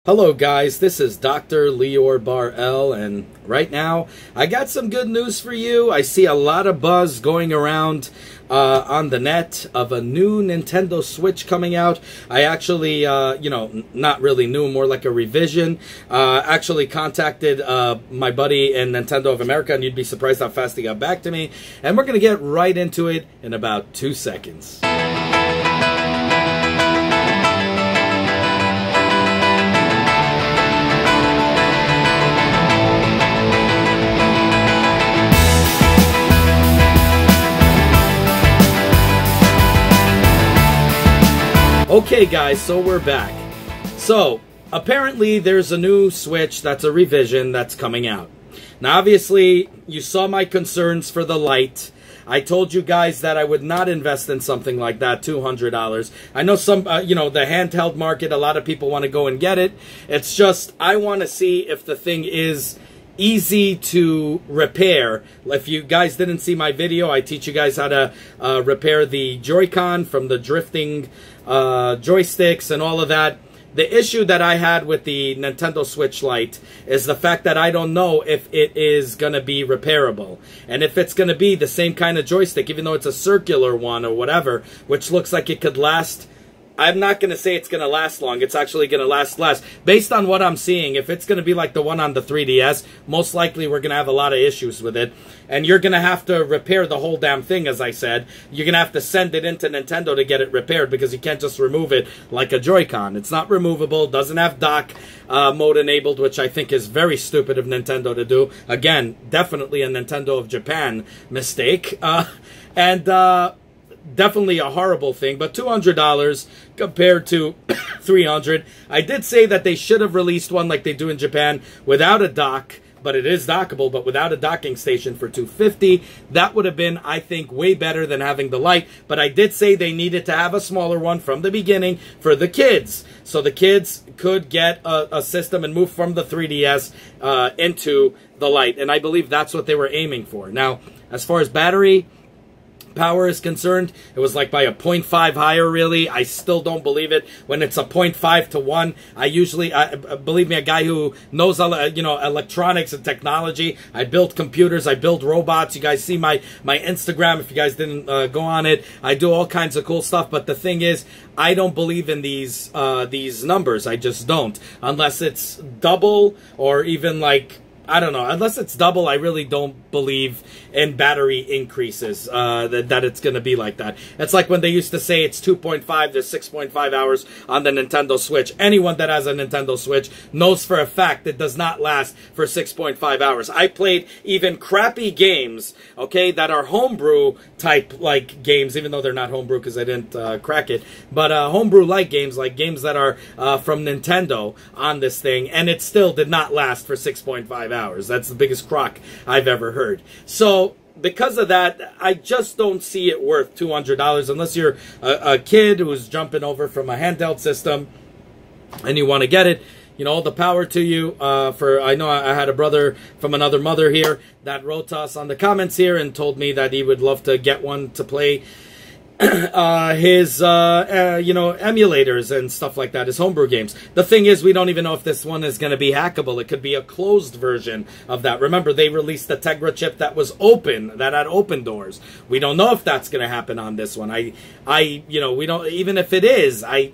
Hello guys, this is Dr. Lior Bar-El, and right now I got some good news for you. I see a lot of buzz going around on the net of a new Nintendo Switch coming out. I actually, not really new, more like a revision. Actually contacted my buddy in Nintendo of America, and you'd be surprised how fast he got back to me. And we're going to get right into it in about 2 seconds. Okay guys, so we're back. So, apparently there's a new Switch that's a revision that's coming out. Now obviously, you saw my concerns for the Lite. I told you guys that I would not invest in something like that, $200. I know some, the handheld market, a lot of people want to go and get it. It's just, I want to see if the thing is easy to repair. If you guys didn't see my video, I teach you guys how to repair the Joy-Con from the drifting joysticks and all of that. The issue that I had with the Nintendo Switch Lite is the fact that I don't know if it is going to be repairable. And if it's going to be the same kind of joystick, even though it's a circular one or whatever, which looks like it could last, I'm not going to say it's going to last long. It's actually going to last less. Based on what I'm seeing, if it's going to be like the one on the 3DS, most likely we're going to have a lot of issues with it. And you're going to have to repair the whole damn thing, as I said. You're going to have to send it into Nintendo to get it repaired because you can't just remove it like a Joy-Con. It's not removable, doesn't have dock mode enabled, which I think is very stupid of Nintendo to do. Again, definitely a Nintendo of Japan mistake. Definitely a horrible thing, but $200 compared to $300. I did say that they should have released one like they do in Japan without a dock, but it is dockable, but without a docking station for $250. That would have been, I think, way better than having the Lite, but I did say they needed to have a smaller one from the beginning for the kids, so the kids could get a system and move from the 3DS into the Lite, and I believe that's what they were aiming for. Now, as far as battery power is concerned, it was like by a 0.5 higher, really. I still don't believe it when it's a 0.5 to 1. I usually, believe me, a guy who knows, electronics and technology. I build computers, I build robots. You guys see my Instagram if you guys didn't go on it. I do all kinds of cool stuff, but the thing is, I don't believe in these numbers. I just don't. Unless it's double or even like, I don't know. Unless it's double, I really don't believe in battery increases, that it's going to be like that. It's like when they used to say it's 2.5 to 6.5 hours on the Nintendo Switch. Anyone that has a Nintendo Switch knows for a fact it does not last for 6.5 hours. I played even crappy games, okay, that are homebrew type like games, even though they're not homebrew because I didn't crack it, but homebrew like games that are from Nintendo on this thing, and it still did not last for 6.5 hours. That's the biggest crock I've ever heard. So because of that, I just don't see it worth $200 unless you're a kid who's jumping over from a handheld system and you want to get it. You know, all the power to you. I know I had a brother from another mother here that wrote to us on the comments here and told me that he would love to get one to play his emulators and stuff like that, his homebrew games. The thing is, we don't even know if this one is going to be hackable. It could be a closed version of that. Remember, they released the Tegra chip that was open, that had open doors. We don't know if that's going to happen on this one. we don't, even if it is, I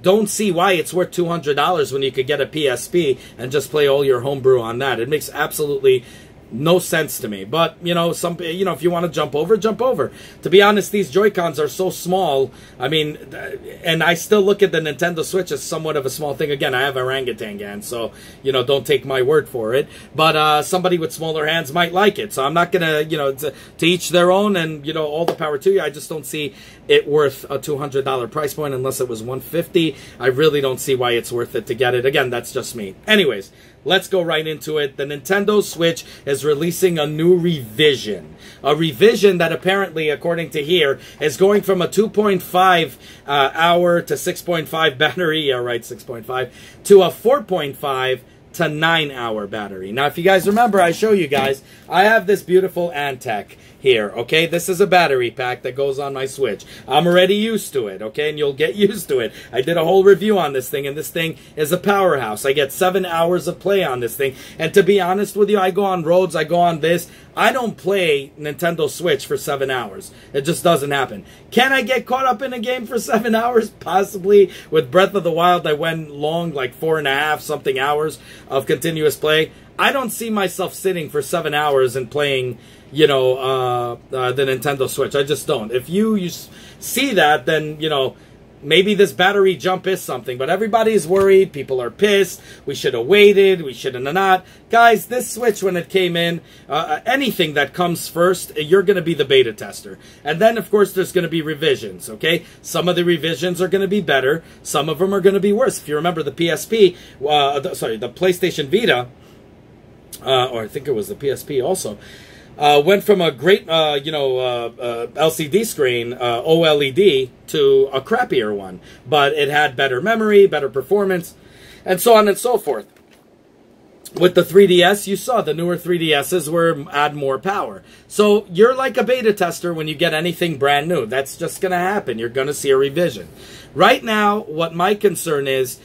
don't see why it's worth $200 when you could get a PSP and just play all your homebrew on that. It makes absolutely no sense to me. But, if you want to jump over, jump over. To be honest, these Joy-Cons are so small. I mean, and I still look at the Nintendo Switch as somewhat of a small thing. Again, I have orangutan hands, so, don't take my word for it. But somebody with smaller hands might like it. So I'm not going to, to each their own, and, all the power to you. I just don't see it worth a $200 price point unless it was $150. I really don't see why it's worth it to get it. Again, that's just me. Anyways, let's go right into it. The Nintendo Switch is releasing a new revision. A revision that apparently, according to here, is going from a 2.5 hour to 6.5 battery, yeah, right, 6.5, to a 4.5 to 9-hour battery. Now, if you guys remember, I show you guys, I have this beautiful Antec. here, okay? This is a battery pack that goes on my Switch. I'm already used to it, okay? And you'll get used to it. I did a whole review on this thing, and this thing is a powerhouse. I get 7 hours of play on this thing. And to be honest with you, I go on roads, I go on this. I don't play Nintendo Switch for 7 hours. It just doesn't happen. Can I get caught up in a game for 7 hours? Possibly. With Breath of the Wild, I went long, like 4.5 something hours of continuous play. I don't see myself sitting for 7 hours and playing, you know, the Nintendo Switch. I just don't. If you see that, then, you know, maybe this battery jump is something. But everybody's worried. People are pissed. We should have waited. We should have not. Guys, this Switch, when it came in, anything that comes first, you're going to be the beta tester. And then, of course, there's going to be revisions, okay? Some of the revisions are going to be better. Some of them are going to be worse. If you remember the PSP, the PlayStation Vita, or I think it was the PSP also, went from a great, LCD screen, OLED, to a crappier one. But it had better memory, better performance, and so on and so forth. With the 3DS, you saw the newer 3DSs add more power. So you're like a beta tester when you get anything brand new. That's just going to happen. You're going to see a revision. Right now, what my concern is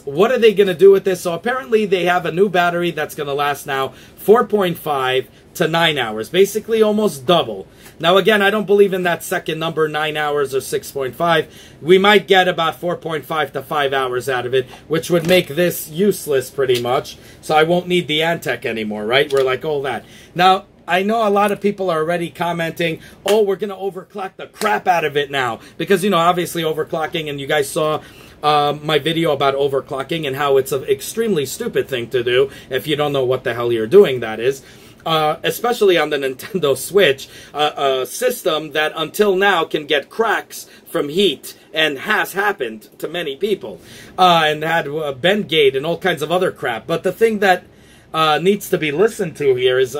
what are they going to do with this? So apparently they have a new battery that's going to last now 4.5 to 9 hours. Basically almost double. Now again, I don't believe in that second number, 9 hours or 6.5. We might get about 4.5 to 5 hours out of it, which would make this useless pretty much. So I won't need the Antec anymore, right? We're like, all that. Now, I know a lot of people are already commenting, oh, we're going to overclock the crap out of it now. Because, you know, obviously overclocking, and you guys saw my video about overclocking and how it's an extremely stupid thing to do if you don't know what the hell you're doing, that is. Especially on the Nintendo Switch, a system that until now can get cracks from heat, and has happened to many people, and had bend gate and all kinds of other crap. But the thing that needs to be listened to here is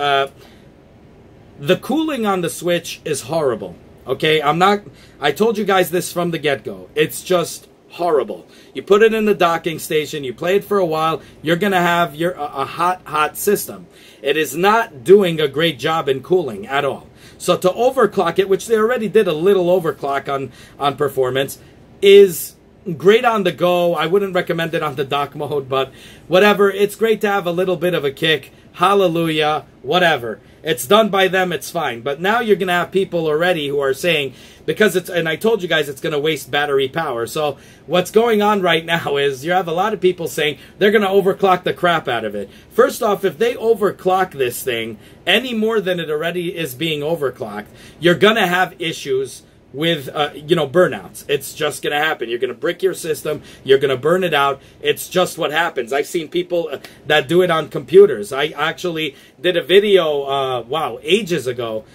the cooling on the Switch is horrible. Okay, I told you guys this from the get-go. It's just horrible. You put it in the docking station, you play it for a while, you're going to have a hot system. It is not doing a great job in cooling at all. So to overclock it, which they already did a little overclock on performance, is great on the go. I wouldn't recommend it on the dock mode, but whatever. It's great to have a little bit of a kick. Hallelujah. Whatever. It's done by them, it's fine. But now you're going to have people already who are saying, because and I told you guys it's going to waste battery power. So what's going on right now is you have a lot of people saying they're going to overclock the crap out of it. First off, if they overclock this thing any more than it already is being overclocked, you're going to have issues with, burnouts. It's just going to happen. You're going to brick your system. You're going to burn it out. It's just what happens. I've seen people that do it on computers. I actually did a video, ages ago,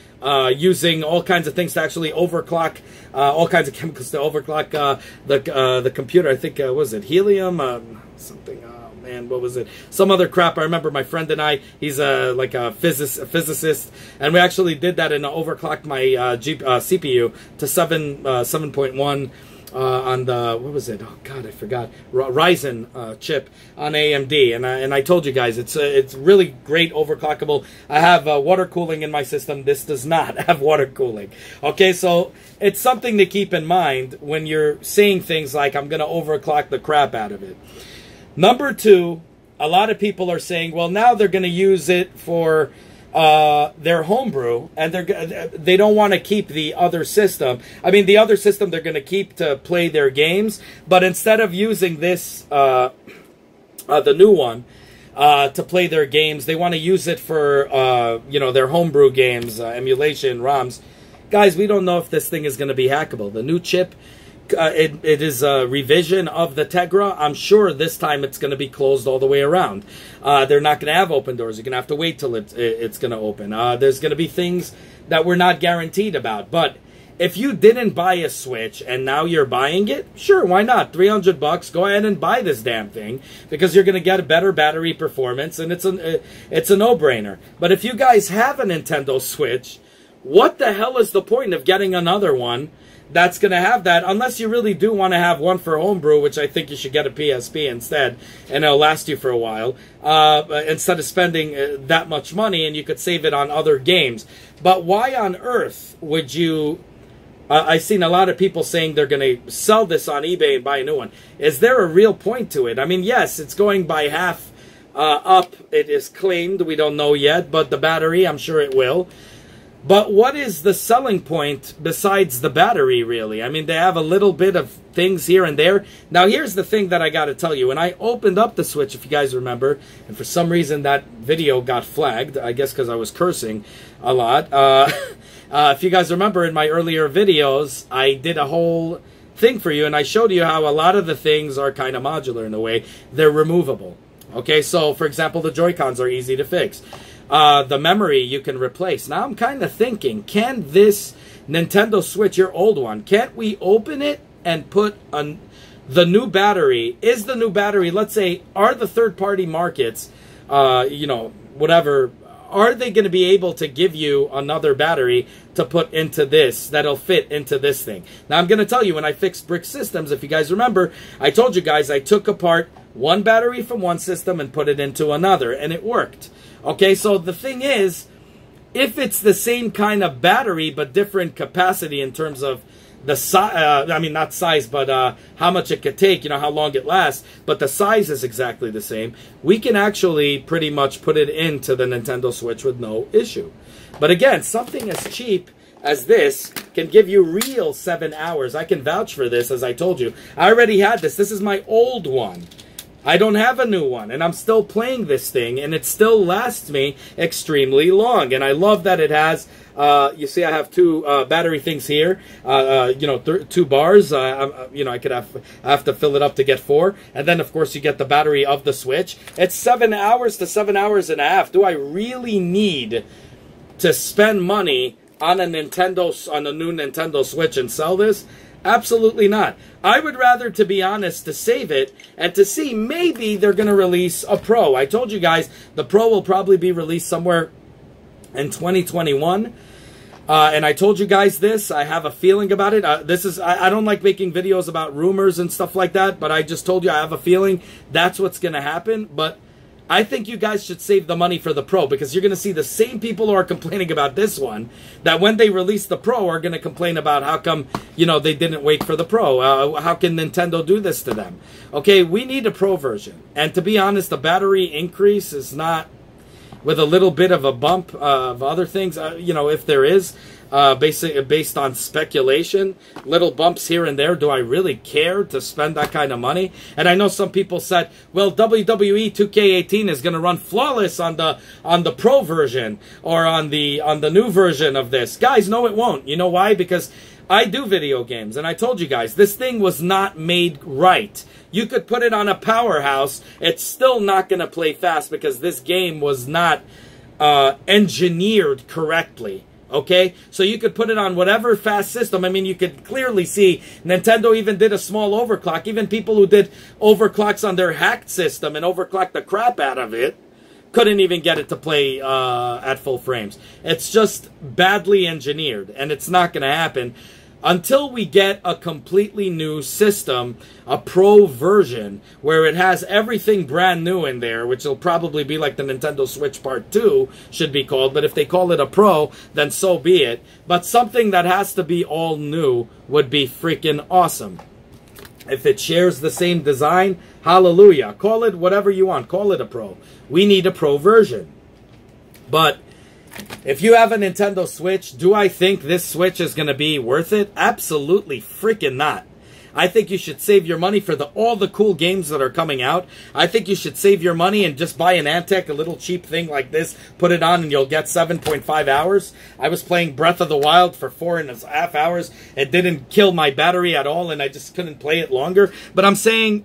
using all kinds of things to actually overclock, all kinds of chemicals to overclock the computer. I think, what was it, helium? Man, what was it? Some other crap. I remember my friend and I, he's a physicist, and we actually did that and overclocked my CPU to 7.1 on the, what was it? Oh God, I forgot. Ryzen chip on AMD, and I told you guys it's really great overclockable. I have water cooling in my system. This does not have water cooling. Okay, so it's something to keep in mind when you're saying things like I'm going to overclock the crap out of it. Number two, a lot of people are saying, well, now they're going to use it for their homebrew, and they don't want to keep the other system. I mean, the other system they're going to keep to play their games, but instead of using this, the new one, to play their games, they want to use it for, their homebrew games, emulation, ROMs. Guys, we don't know if this thing is going to be hackable. The new chip, it is a revision of the Tegra. I'm sure this time it's going to be closed all the way around. They're not going to have open doors. You're going to have to wait till it's going to open. There's going to be things that we're not guaranteed about. But if you didn't buy a Switch and now you're buying it, sure, why not? $300, go ahead and buy this damn thing, because you're going to get a better battery performance, and it's a no-brainer. But if you guys have a Nintendo Switch, what the hell is the point of getting another one that's going to have that, unless you really do want to have one for homebrew, which I think you should get a PSP instead, and it'll last you for a while, instead of spending that much money, and you could save it on other games. But why on earth would you... I've seen a lot of people saying they're going to sell this on eBay and buy a new one. Is there a real point to it? I mean, yes, it's going by half up. It is claimed. We don't know yet, but the battery, I'm sure it will. But what is the selling point besides the battery, really? I mean, they have a little bit of things here and there. Now, here's the thing that I got to tell you. When I opened up the Switch, if you guys remember, and for some reason that video got flagged, I guess because I was cursing a lot. If you guys remember in my earlier videos, I did a whole thing for you, and I showed you how a lot of the things are kind of modular in a way. They're removable. Okay, so, for example, the Joy-Cons are easy to fix. The memory you can replace. Now I'm kind of thinking, can this Nintendo Switch, your old one, can't we open it and put the new battery? Is the new battery, let's say, are the third-party markets, you know, whatever, are they going to be able to give you another battery to put into this that'll fit into this thing? Now I'm going to tell you, when I fixed Brick Systems, if you guys remember, I told you guys I took apart one battery from one system and put it into another, and it worked. Okay, so the thing is, if it's the same kind of battery but different capacity in terms of the size, I mean, not size, but how much it could take, you know, how long it lasts, but the size is exactly the same, we can actually pretty much put it into the Nintendo Switch with no issue. But again, something as cheap as this can give you real 7 hours. I can vouch for this, as I told you. I already had this. This is my old one. I don't have a new one, and I'm still playing this thing, and it still lasts me extremely long. And I love that it has, you see I have two battery things here, you know, 2 bars. You know, I have to fill it up to get 4. And then, of course, you get the battery of the Switch. It's 7 hours to 7 hours and a half. Do I really need to spend money on a new Nintendo Switch and sell this? Absolutely not. I would rather, to be honest, to save it and to see maybe they're going to release a Pro. I told you guys the Pro will probably be released somewhere in 2021. And I told you guys this. I have a feeling about it. I don't like making videos about rumors and stuff like that, but I just told you I have a feeling that's what's going to happen. But I think you guys should save the money for the Pro, because you're going to see the same people who are complaining about this one, that when they release the Pro are going to complain about how come, you know, they didn't wait for the Pro. How can Nintendo do this to them? Okay, we need a Pro version. And to be honest, the battery increase is not, with a little bit of a bump of other things, you know, if there is, based on speculation, little bumps here and there, do I really care to spend that kind of money? And I know some people said, well, WWE 2K18 is going to run flawless on the Pro version or on the new version of this. Guys, no, it won't. You know why? Because I do video games, and I told you guys, this thing was not made right. You could put it on a powerhouse, it's still not going to play fast because this game was not engineered correctly. Okay, so you could put it on whatever fast system. I mean, you could clearly see Nintendo even did a small overclock. Even people who did overclocks on their hacked system and overclocked the crap out of it couldn't even get it to play at full frames. It's just badly engineered, and it's not going to happen until we get a completely new system, a Pro version, where it has everything brand new in there, which will probably be like the Nintendo Switch Part 2 should be called. But if they call it a Pro, then so be it. But something that has to be all new would be freaking awesome. If it shares the same design, hallelujah. Call it whatever you want. Call it a Pro. We need a Pro version. But if you have a Nintendo Switch, do I think this Switch is going to be worth it? Absolutely freaking not. I think you should save your money for all the cool games that are coming out. I think you should save your money and just buy an Antec, a little cheap thing like this, put it on, and you'll get 7.5 hours. I was playing Breath of the Wild for 4.5 hours. It didn't kill my battery at all, and I just couldn't play it longer. But I'm saying,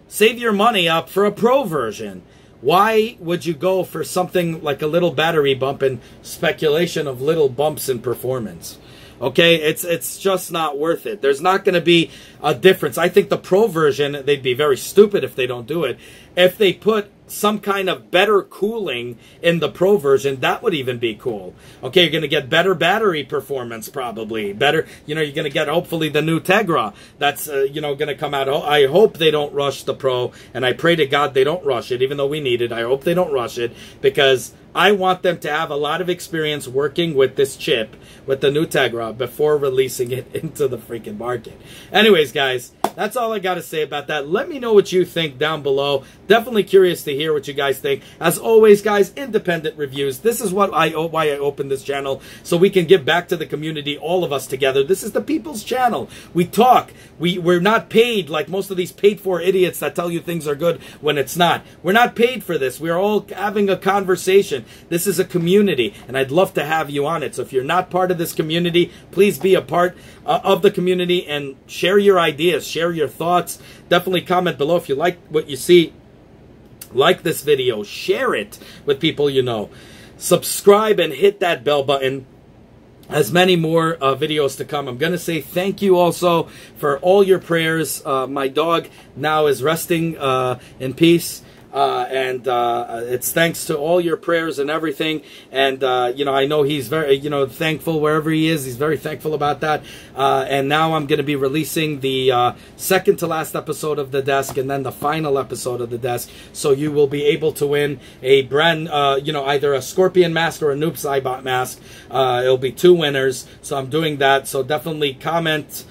save your money up for a Pro version. Why would you go for something like a little battery bump and speculation of little bumps in performance? Okay, it's just not worth it. There's not going to be a difference. I think the Pro version, they'd be very stupid if they don't do it. if they put some kind of better cooling in the Pro version, that would even be cool. Okay, you're going to get better battery performance, probably. Better, you know, you're going to get, hopefully, the new Tegra that's, you know, going to come out. I hope they don't rush the Pro, and I pray to God they don't rush it, even though we need it. I hope they don't rush it, because I want them to have a lot of experience working with this chip, with the new Tegra, before releasing it into the freaking market. Anyways, guys, that's all I got to say about that. Let me know what you think down below. Definitely curious to hear what you guys think. As always, guys, independent reviews. This is why I opened this channel, so we can give back to the community, all of us together. This is the people's channel. We talk. We're not paid like most of these paid-for idiots that tell you things are good when it's not. We're not paid for this. We're all having a conversation. This is a community, and I'd love to have you on it. So if you're not part of this community, please be a part of the community and share your ideas, share your thoughts. Definitely comment below if you like what you see. Like this video, share it with people you know. Subscribe and hit that bell button. As many more videos to come. I'm going to say thank you also for all your prayers. My dog now is resting in peace. And it's thanks to all your prayers and everything. And, you know, I know he's very, you know, thankful wherever he is. He's very thankful about that. And now I'm going to be releasing the second to last episode of The Desk, and then the final episode of The Desk. So you will be able to win a brand, you know, either a Scorpion mask or a Noob Saibot mask. It'll be 2 winners. So I'm doing that. So definitely comment.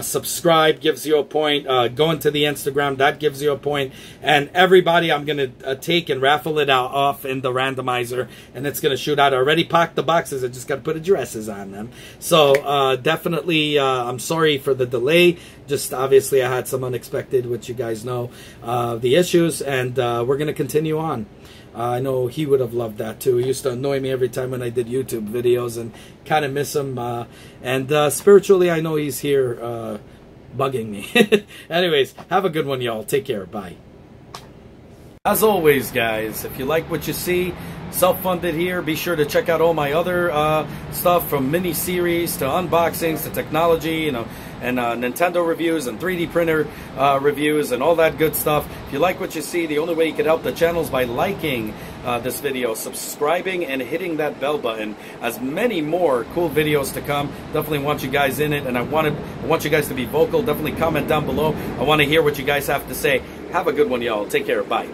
Subscribe gives you a point. Go into the Instagram, that gives you a point. And everybody, I'm going to take and raffle it out off in the randomizer, and it's going to shoot out. I already packed the boxes. I just got to put addresses on them. So definitely, I'm sorry for the delay. Just obviously, I had some unexpected, which you guys know, the issues, and we're going to continue on. I know he would have loved that too. He used to annoy me every time when I did YouTube videos, and kind of miss him. And spiritually, I know he's here bugging me. Anyways, have a good one, y'all. Take care. Bye. As always, guys, if you like what you see, self-funded here, be sure to check out all my other stuff, from mini-series to unboxings to technology, you know, and Nintendo reviews and 3D printer reviews and all that good stuff. If you like what you see, the only way you can help the channel is by liking this video, subscribing, and hitting that bell button. As many more cool videos to come. Definitely want you guys in it, and I want you guys to be vocal. Definitely comment down below. I want to hear what you guys have to say. Have a good one, y'all. Take care. Bye.